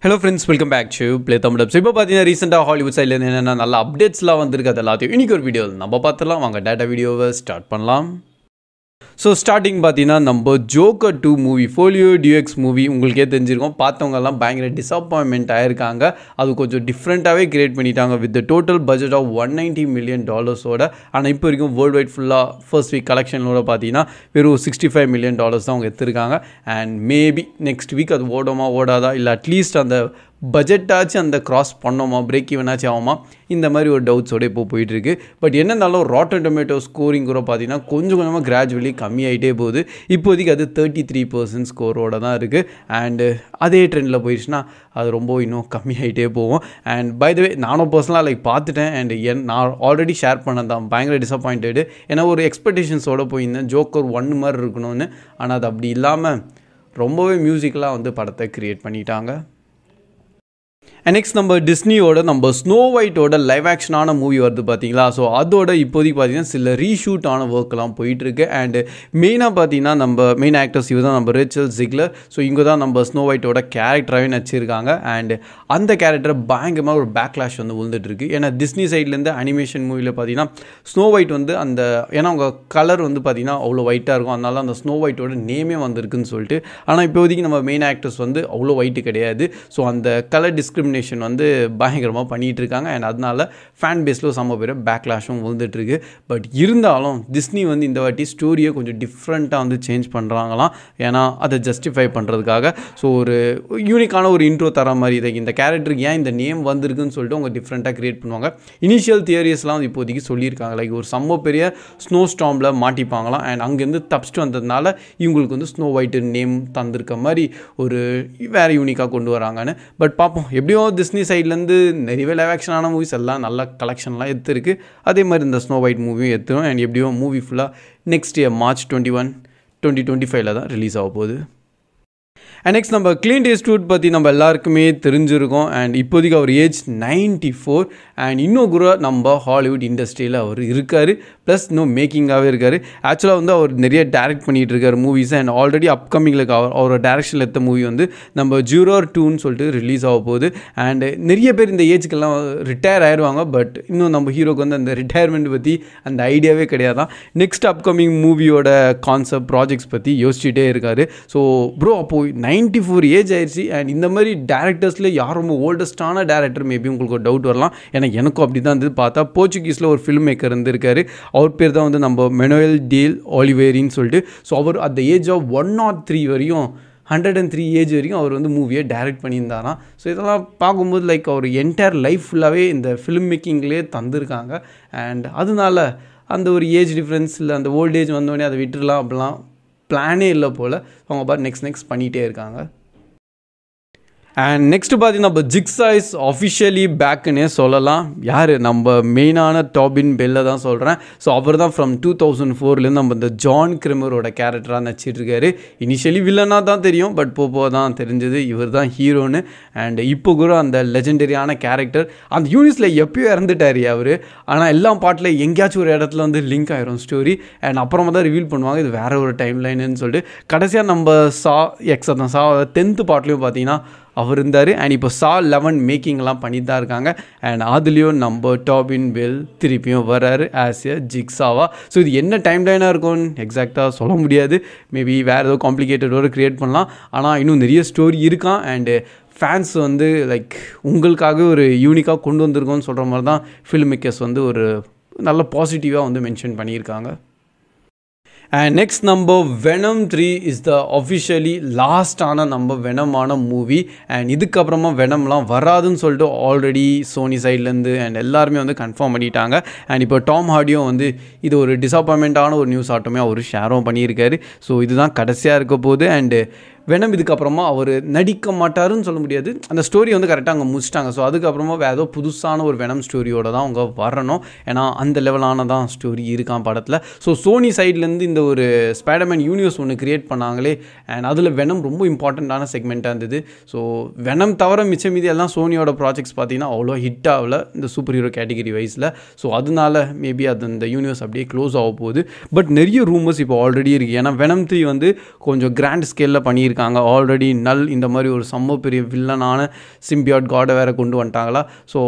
Hello friends, welcome back to Play Tamil Dubs. இப்போ பார்த்தீங்கன்னா ரீசெண்டாக ஹாலிவுட் சைட்லேருந்து என்னென்ன நல்ல அப்டேட்ஸ்லாம் வந்திருக்கு அது எல்லாத்தையும் இன்றைக்கி ஒரு வீடியோ நம்ம பார்த்துடலாம். வாங்க டேட்டா வீடியோவை ஸ்டார்ட் பண்ணலாம். ஸோ ஸ்டார்டிங் பார்த்தீங்கன்னா நம்ம Joker 2 movie Folie à Deux movie உங்களுக்கே தெரிஞ்சிருக்கோம். பார்த்தவங்கெல்லாம் பயங்கர டிசப்பாயின்மெண்ட் ஆயிருக்காங்க. அது கொஞ்சம் டிஃப்ரெண்ட்டாகவே கிரியேட் பண்ணிட்டாங்க with total budget of $190 million. ஆனால் இப்போ வரைக்கும் வேர்ல்டு வைட் ஃபுல்லாக ஃபர்ஸ்ட் வீக் கலெக்ஷனோட பார்த்தீங்கன்னா வெறும் $65 million தான் அவங்க எடுத்திருக்காங்க. அண்ட் மேபி நெக்ஸ்ட் வீக் அது ஓடாதா இல்லை அட்லீஸ்ட் அந்த பட்ஜெட்டாச்சும் அந்த க்ராஸ் பண்ணோமா, பிரேக் ஈவனாச்சும் ஆகுமா, இந்த மாதிரி ஒரு டவுட்ஸோடு இப்போ போயிட்டுருக்கு. பட் என்னன்னாலும் ராட்டன் டொமேட்டோ ஸ்கோரிங் கூட பார்த்தீங்கன்னா கொஞ்சம் கொஞ்சமாக கிராஜுவலி கம்மியாகிட்டே போகுது. இப்போதைக்கு அது 33% ஸ்கோரோடு தான் இருக்குது. அண்டு அதே ட்ரெண்டில் போயிடுச்சுன்னா அது ரொம்ப இன்னும் கம்மியாகிட்டே போகும். அண்ட் பை த வே நானும் பர்சனலாக பார்த்துட்டேன். அண்ட் நான் ஆல்ரெடி ஷேர் பண்ணது தான் பயங்கர டிசப்பாயிண்டடு. ஏன்னா ஒரு எக்ஸ்பெக்டேஷன்ஸோடு போயிருந்தேன் ஜோக்கர் 1 மாதிரி இருக்கணும்னு. ஆனால் அது அப்படி இல்லாமல் ரொம்பவே மியூசிக்கலாக படத்தை க்ரியேட் பண்ணிட்டாங்க. நெக்ஸ்ட் நம்ம டிஸ்னியோட நம்ம ஸ்னோ ஒயிட்டோட லைவ் ஆக்ஷனான மூவி வருது பார்த்தீங்களா. ஸோ அதோட இப்போதைக்கு பார்த்தீங்கன்னா சில ரீஷூட்டான ஒர்க்கெலாம் போயிட்டுருக்கு. அண்டு மெயினாக பார்த்தீங்கன்னா நம்ம மெயின் ஆக்டர்ஸ் இவர் தான் நம்ம ரேச்சல் ஜிக்லர். ஸோ இங்கே தான் நம்ம ஸ்னோ ஒயிட்டோட கேரக்டராகவே நடிச்சிருக்காங்க. அண்டு அந்த கேரக்டரை பயங்கரமாக ஒரு பேக்லாஷ் விழுந்துட்டுருக்கு. ஏன்னா டிஸ்னி சைட்லேருந்து அனிமேஷன் மூவியில் பார்த்தீங்கன்னா ஸ்னோ ஒயிட் அந்த ஏன்னா அவங்க கலர் பார்த்தீங்கன்னா அவ்வளோ ஒயிட்டாக இருக்கும். அதனால அந்த ஸ்னோ ஒயிட்டோட நேமே வந்திருக்குன்னு சொல்லிட்டு. ஆனால் இப்போதைக்கு நம்ம மெயின் ஆக்டர்ஸ் அவ்வளோ ஒயிட்டு கிடையாது. ஸோ அந்த கலர் டிஸ்கிரிமினேஷன் பயங்கரமாக பண்ணிகிட்டு இருக்காங்க. அண்ட் அதனால ஃபேன் பேஸில் செம்ம பேர் பேக்லாஷும் விழுந்துட்டுருக்கு. பட் இருந்தாலும் டிஸ்னி இந்த வாட்டி ஸ்டோரியை கொஞ்சம் டிஃப்ரெண்ட்டாக சேஞ்ச் பண்ணுறாங்களாம். ஏன்னா அதை ஜஸ்டிஃபை பண்ணுறதுக்காக. ஸோ ஒரு யூனிக்கான ஒரு இன்ட்ரோ தர மாதிரி இதை இந்த கேரக்டருக்கு ஏன் இந்த நேம் வந்திருக்குன்னு சொல்லிட்டு அவங்க டிஃப்ரெண்ட்டாக க்ரியேட் பண்ணுவாங்க. இனிஷியல் தியரிஸ்லாம் இப்போதைக்கு சொல்லியிருக்காங்க. லைக் ஒரு செம்ம பெரிய ஸ்னோ ஸ்டாம்பில் மாட்டிப்பாங்களாம். அண்ட் அங்கேருந்து தப்பிச்சிட்டு வந்ததுனால இவங்களுக்கு ஸ்னோ ஒயிட்டு நேம் தந்திருக்க மாதிரி ஒரு வேறு யூனிக்காக கொண்டு வராங்கன்னு. பட் பார்ப்போம். எப்படியோ டிஸ்னி சைட்லேருந்து நிறையவே லைவ் ஆக்ஷனான மூவிஸ் எல்லாம் நல்ல கலெக்ஷன்லாம் எடுத்துருக்கு. அதே மாதிரி இந்த ஸ்னோ ஒயிட் மூவியும் எடுத்துரும். அண்ட் எப்படியோ மூவி ஃபுல்லாக நெக்ஸ்ட் இயர் March 21, 2025 தான் ரிலீஸ் ஆக போகுது. அண்ட் நெக்ஸ்ட் நம்ம கிளின்ட் ஈஸ்ட்வுட் பற்றி நம்ம எல்லாருக்குமே தெரிஞ்சிருக்கோம். அண்ட் இப்போதைக்கு அவர் ஏஜ் 94. அண்ட் இன்னும் கூட நம்ம ஹாலிவுட் இண்டஸ்ட்ரியில் அவர் இருக்கார். ப்ளஸ் இன்னும் மேக்கிங்காகவே இருக்கார். ஆக்சுவலாக அவர் நிறைய டேரக்ட் பண்ணிகிட்டு இருக்கார் மூவிஸ். அண்ட் ஆல்ரெடி அப்கமிங்கில் அவரோட டேரக்ஷனில் எடுத்த மூவி நம்ம ஜூரார் 2ன்னு சொல்லிட்டு ரிலீஸ் ஆக போகுது. அண்ட் நிறைய பேர் இந்த ஏஜுக்கெல்லாம் ரிட்டையர் ஆயிடுவாங்க. பட் இன்னும் நம்ம ஹீரோக்கு அந்த ரிட்டையர்மெண்ட் பற்றி அந்த ஐடியாவே கிடையாதான். நெக்ஸ்ட் அப்கமிங் மூவியோட கான்செப்ட் ப்ராஜெக்ட்ஸ் பற்றி யோசிச்சுட்டே இருக்கார். ஸோ ப்ரோ அப்போது 94 ஏஜ் ஆயிடுச்சு. அண்ட் இந்த மாதிரி டேரக்டர்ஸில் யார் ரொம்ப ஓல்டஸ்டான டேரக்டர் மேபி உங்களுக்கு ஒரு டவுட் வரலாம். ஏன்னா எனக்கும் அப்படி தான் பார்த்தா போர்ச்சுகீஸில் ஒரு ஃபில்ம் மேக்கர் இருந்திருக்காரு. அவர் பேர் தான் நம்ம மெனுவல் டேல் ஒலிவேரின்னு சொல்லிட்டு. ஸோ அவர் அந்த ஏஜ் ஆஃப் 103 வரையும் 103 ஏஜ் வரைக்கும் அவர் மூவியை டைரக்ட் பண்ணியிருந்தாராம். ஸோ இதெல்லாம் பார்க்கும்போது லைக் அவர் என்டையர் லைஃப் ஃபுல்லாகவே இந்த ஃபிலிம் மேக்கிங்லேயே தந்திருக்காங்க. அண்ட் அதனால அந்த ஒரு ஏஜ் டிஃப்ரென்ஸ் இல்லை அந்த ஓல்ட் ஏஜ் வந்தோடனே அதை விட்டுடலாம் அப்படிலாம் பிளானே இல்லை போல். அவங்க பாட்டு நெக்ஸ்ட் பண்ணிகிட்டே இருக்காங்க. அண்ட் நெக்ஸ்ட்டு பார்த்தீங்கன்னா நம்ம ஜிக்ஸா இஸ் ஆஃபிஷியலி பேக்குன்னே சொல்லலாம். யார் நம்ம மெயினான டாபின் பெல்லை தான் சொல்கிறேன். ஸோ அவர் தான் ஃப்ரம் 2004 நம்ம இந்த ஜான் கிரிமரோட கேரக்டராக நடிச்சிட்ருக்காரு. இனிஷியலி வில்லனாக தான் தெரியும். பட் போக தான் தெரிஞ்சது இவர் தான் ஹீரோன்னு. அண்ட் இப்போ கூட அந்த லெஜெண்டரியான கேரக்டர் அந்த யூனிஸில் எப்பயோ இறந்துட்டார் அவர். ஆனால் எல்லா பாட்டில் எங்கேயாச்சும் ஒரு இடத்துல லிங்க் ஆயிரும் ஸ்டோரி. அண்ட் அப்புறமா தான் ரிவீல் பண்ணுவாங்க இது வேறு ஒரு டைம் லைனுன்னு சொல்லிட்டு. கடைசியாக நம்ம சா 10th பார்ட்லேயும் பார்த்தீங்கன்னா அவர் இருந்தார். அண்ட் இப்போ சா 11 மேக்கிங்லாம் பண்ணி தான் இருக்காங்க. அண்ட் அதுலேயும் நம்ம டாபின் பெல் திருப்பியும் வர்றாரு ஆஸ் எ ஜிக்ஸாவா. ஸோ இது என்ன டைம் லைனாக இருக்கும்னு எக்ஸாக்டாக சொல்ல முடியாது. மேபி வேறு ஏதோ காம்ப்ளிகேட்டடோடு க்ரியேட் பண்ணலாம். ஆனால் இன்னும் நிறைய ஸ்டோரி இருக்கான். அண்டு ஃபேன்ஸ் லைக் உங்களுக்காக ஒரு யூனிக்காக கொண்டு வந்திருக்கோன்னு சொல்கிற மாதிரி தான் ஃபில்ம் மேக்கர்ஸ் ஒரு நல்ல பாசிட்டிவாக மென்ஷன் பண்ணியிருக்காங்க. அண்ட் நெக்ஸ்ட் நம்ம வெனம் 3 இஸ் த அஃபிஷியலி லாஸ்டான நம்ம வெனமான மூவி. அண்ட் இதுக்கப்புறமா வெனம்லாம் வராதுன்னு சொல்லிட்டு ஆல்ரெடி சோனி சைட்லேருந்து அண்ட் எல்லாருமே கன்ஃபார்ம் பண்ணிட்டாங்க. அண்ட் இப்போ டாம் ஹார்டியும் இது ஒரு டிசப்பாயின்மெண்ட்டான ஒரு நியூஸ் ஆட்டமே அவர் ஷேரும் பண்ணியிருக்காரு. ஸோ இதுதான் கடைசியாக இருக்க போகுது. அண்டு வெனம் இதுக்கப்புறமா அவர் நடிக்க மாட்டாருன்னு சொல்ல முடியாது, அந்த ஸ்டோரி வந்து கரெக்டாக அங்கே முடிச்சிட்டாங்க. ஸோ அதுக்கப்புறமா வேறு ஏதோ புதுசான ஒரு வெனம் ஸ்டோரியோட தான் அவங்க வரணும். ஏன்னா அந்த லெவலான தான் ஸ்டோரி இருக்கான் படத்தில். ஸோ சோனி சைட்லேருந்து இந்த ஒரு ஸ்பைடர்மேன் யூனிவர்ஸ் ஒன்று கிரியேட் பண்ணாங்களே, அண்ட் அதில் வெனம் ரொம்ப இம்பார்ட்டண்ட்டான செக்மெண்ட்டாக இருந்தது. ஸோ வெனம் தவிர மிச்ச மீதி எல்லாம் சோனியோட ப்ராஜெக்ட்ஸ் பார்த்தீங்கன்னா அவ்வளோ ஹிட் ஆகல இந்த சூப்பர் ஹீரோ கேட்டகரி வைஸில். ஸோ அதனால மேபி அது இந்த யூனிவர்ஸ் அப்படியே க்ளோஸ் ஆக போகுது. பட் நிறைய ரூமர்ஸ் இப்போ ஆல்ரெடி இருக்குது. ஏன்னா வெனம் 3 வந்து கொஞ்சம் கிராண்ட் ஸ்கேலில் பண்ணியிருக்காங்க. ஆல்ரெடி நல் இந்த மாதிரி ஒரு செம்ம பெரிய வில்லனான சிம்பியாட் காடை வேறு கொண்டு வந்துட்டாங்களா. ஸோ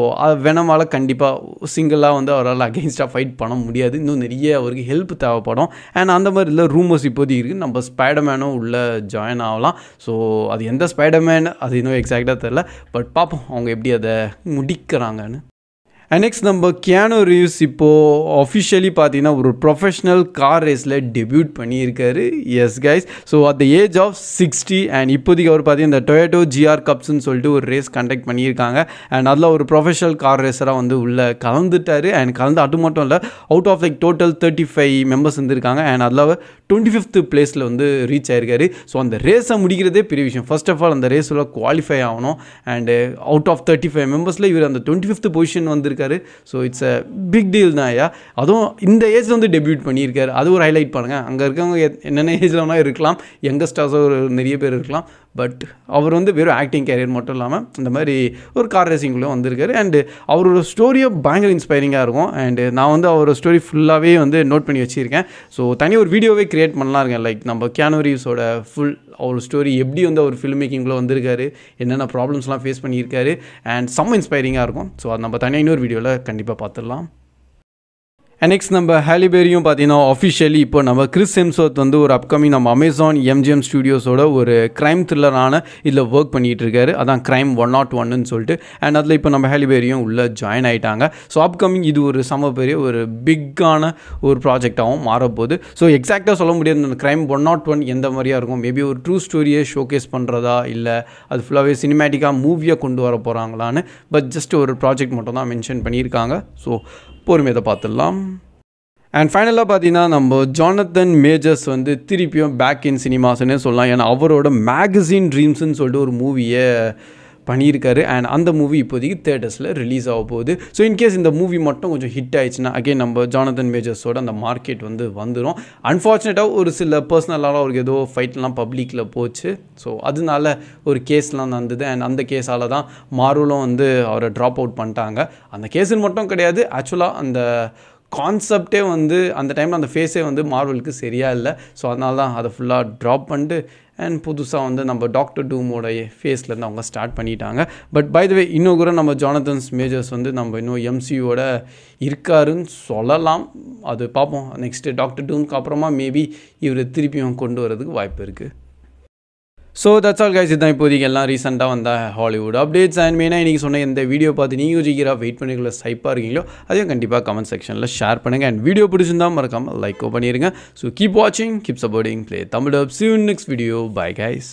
வெனமால் கண்டிப்பாக சிங்கிளாக வந்து அவரால் அகெயின்ஸ்டாக ஃபைட் பண்ண முடியாது. இன்னும் நிறைய அவருக்கு ஹெல்ப் தேவைப்படும். அண்ட் அந்த மாதிரி இல்லை ரூமர்ஸ் இப்போதைக்கு இருக்குது, நம்ம ஸ்பைடர்மேனும் உள்ளே ஜாயின் ஆகலாம். ஸோ அது எந்த ஸ்பைடர்மேன் அது இன்னும் எக்ஸாக்டாக தெரில. பட் பார்ப்போம் அவங்க எப்படி அதை முடிக்கிறாங்கன்னு. அண்ட் நெக்ஸ்ட் நம்ம கியானோ ரீவ்ஸ் இப்போது அஃபிஷியலி பார்த்தீங்கன்னா ஒரு ப்ரொஃபஷ்னல் கார் ரேஸில் டெபியூட் பண்ணியிருக்காரு. Yes guys, so at the age of 60 and இப்போதைக்கு அவர் பார்த்தீங்கன்னா இந்த டொயோட்டோ GR கப்ஸ்ன்னு சொல்லிட்டு ஒரு ரேஸ் கண்டக்ட் பண்ணியிருக்காங்க. அண்ட் அதில் ஒரு ப்ரொஃபஷனல் கார் ரேஸராக வந்து உள்ளே கலந்துட்டார். அண்ட் கலந்து அது மட்டும் இல்லை, out of like total 35 members இருந்திருக்காங்க. அண்ட் அதில் 25th பிளேஸில் வந்து ரீச் ஆயிருக்காரு. ஸோ அந்த ரேஸை முடிக்கிறதே பெரிய விஷயம். ஃபர்ஸ்ட் ஆஃப் ஆல் அந்த ரேஸில் குவாலிஃபை ஆகணும். அண்டு அவுட் ஆஃப் 35 மெம்பர்ஸில் இவர் அந்த 25th பொசிஷன் வந்திருக்காரு. So it's a big deal தான் ஐயா. அதுவும் இந்த ஏஜில் வந்து டெபியூட் பண்ணியிருக்காரு, அது ஒரு ஹைலைட் பண்ணுங்கள். அங்கே இருக்கவங்க என்னென்ன ஏஜில் வேணால் இருக்கலாம், யங்கஸ்டர்ஸாக ஒரு நிறைய பேர் இருக்கலாம். பட் அவர் வந்து வெறும் ஆக்டிங் கேரியர் மட்டும் இல்லாமல் இந்த மாதிரி ஒரு கார் ரேசிங்குள்ளே வந்திருக்காரு. அண்டு அவரோட ஸ்டோரியை பயங்கர இன்ஸ்பைரிங்காக இருக்கும். அண்டு நான் வந்து அவரோட ஸ்டோரி ஃபுல்லாகவே வந்து நோட் பண்ணி வச்சுருக்கேன். ஸோ தனி ஒரு வீடியோவே கிரியேட் பண்ணலாம் இருக்கேன். லைக் நம்ம கியானோ ரீவ்ஸோட ஃபுல் அவர் ஸ்டோரி எப்படி வந்து அவர் ஃபில்ம் மேக்கிங்கில் வந்திருக்காரு, என்னென்ன ப்ராப்ளம்ஸ்லாம் ஃபேஸ் பண்ணியிருக்காரு, அண்ட் செம்ம இன்ஸ்பைரிங்காக இருக்கும். ஸோ அது நம்ம தனியாக இன்னொரு வீடியோவில் கண்டிப்பாக பார்த்துடலாம். அண்ட் நெக்ஸ்ட் நம்ம ஹாலிபெரியும் பார்த்தீங்கன்னா அஃபிஷியலி இப்போ நம்ம கிறிஸ் ஹெம்ஸ்வொர்த் வந்து ஒரு அப்கமிங் நம்ம அமேசான் MGM ஸ்டுடியோஸோட ஒரு க்ரைம் த்ரில்லரான இதில் ஒர்க் பண்ணிகிட்டு இருக்காரு. அதான் க்ரைம் 101ன்னு சொல்லிட்டு. அண்ட் அதில் இப்போ நம்ம ஹாலிபெரியும் உள்ளே ஜாயின் ஆகிட்டாங்க. ஸோ அப்கமிங் இது ஒரு செம பெரிய ஒரு பிக்கான ஒரு ப்ராஜெக்டாகவும் மாறப்போகுது. ஸோ எக்ஸாக்டாக சொல்ல முடியாது இந்த க்ரைம் 101 எந்த மாதிரியாக இருக்கும். மேபி ஒரு ட்ரூ ஸ்டோரியை ஷோகேஸ் பண்ணுறதா, இல்லை அது ஃபுல்லாகவே சினிமேட்டிக்காக மூவியாக கொண்டு வர போகிறாங்களான்னு. பட் ஜஸ்ட் ஒரு ப்ராஜெக்ட் மட்டும் தான் மென்ஷன் பண்ணியிருக்காங்க. ஸோ பொறுமையை பார்த்துடலாம். அண்ட் ஃபைனலாக பார்த்தீங்கன்னா நம்ம ஜானத்தன் மேஜர்ஸ் வந்து திருப்பியும் பேக் இன் சினிமாஸ்ன்னே சொல்லலாம். ஏன்னா அவரோட மேகசின் ட்ரீம்ஸ்ன்னு சொல்லிட்டு ஒரு மூவியை பண்ணியிருக்காரு. அண்ட் அந்த மூவி இப்போதைக்கு தேட்டர்ஸில் ரிலீஸ் ஆக போகுது. ஸோ இன்கேஸ் இந்த மூவி மட்டும் கொஞ்சம் ஹிட் ஆயிடுச்சுன்னா அகைன் நம்ம ஜானத்தன் மேஜர்ஸோட அந்த மார்க்கெட் வந்து வந்துடும். அன்ஃபார்ச்சுனேட்டாக ஒரு சில பர்சனலால் அவருக்கு ஏதோ ஃபைட்லாம் பப்ளிக்கில் போச்சு. ஸோ அதனால ஒரு கேஸ்லாம் நடந்தது. அண்ட் அந்த கேஸால் தான் மார்வலும் வந்து அவரை ட்ராப் அவுட் பண்ணிட்டாங்க. அந்த கேஸுன்னு மட்டும் கிடையாது, ஆக்சுவலாக அந்த கான்செப்டே வந்து அந்த டைமில் அந்த ஃபேஸே வந்து மார்வலுக்கு சரியாக இல்லை. ஸோ அதனால தான் அதை ஃபுல்லாக ட்ராப் பண்ணிட்டு அண்ட் புதுசாக வந்து நம்ம டாக்டர் டூமோட ஃபேஸ்லேருந்து அவங்க ஸ்டார்ட் பண்ணிட்டாங்க. பட் பை த வே இன்னும் கூட நம்ம ஜானத்தன்ஸ் மேஜர்ஸ் வந்து நம்ம இன்னும் MCUவோட இருக்காருன்னு சொல்லலாம். அது பார்ப்போம். நெக்ஸ்ட்டு டாக்டர் டூமுக்கு அப்புறமா மேபி இவர் திருப்பியும் கொண்டு வரதுக்கு வாய்ப்பு இருக்குது. ஸோ தட்ஸ் ஆல் கைஸ், இதுதான் இப்போதைக்கு எல்லாம் ரீசெண்டாக வந்த ஹாலிவுட் அப்டேட்ஸ். அண்ட் மெயினாக இன்றைக்கி சொன்ன இந்த வீடியோ பார்த்து நீங்கள் யோசிக்கிறா வெயிட் பண்ணிக்கல சைப்பாக இருக்கீங்களோ அதையும் கண்டிப்பாக கமெண்ட் செக்ஷனில் ஷேர் பண்ணுங்கள். அண்ட் வீடியோ பிடிச்சிருந்தால் மறக்காமல் லைக்கோ பண்ணிடுங்க. ஸோ கீப் வாட்சிங், keep supporting play Tamil dub. See you in next video. Bye guys.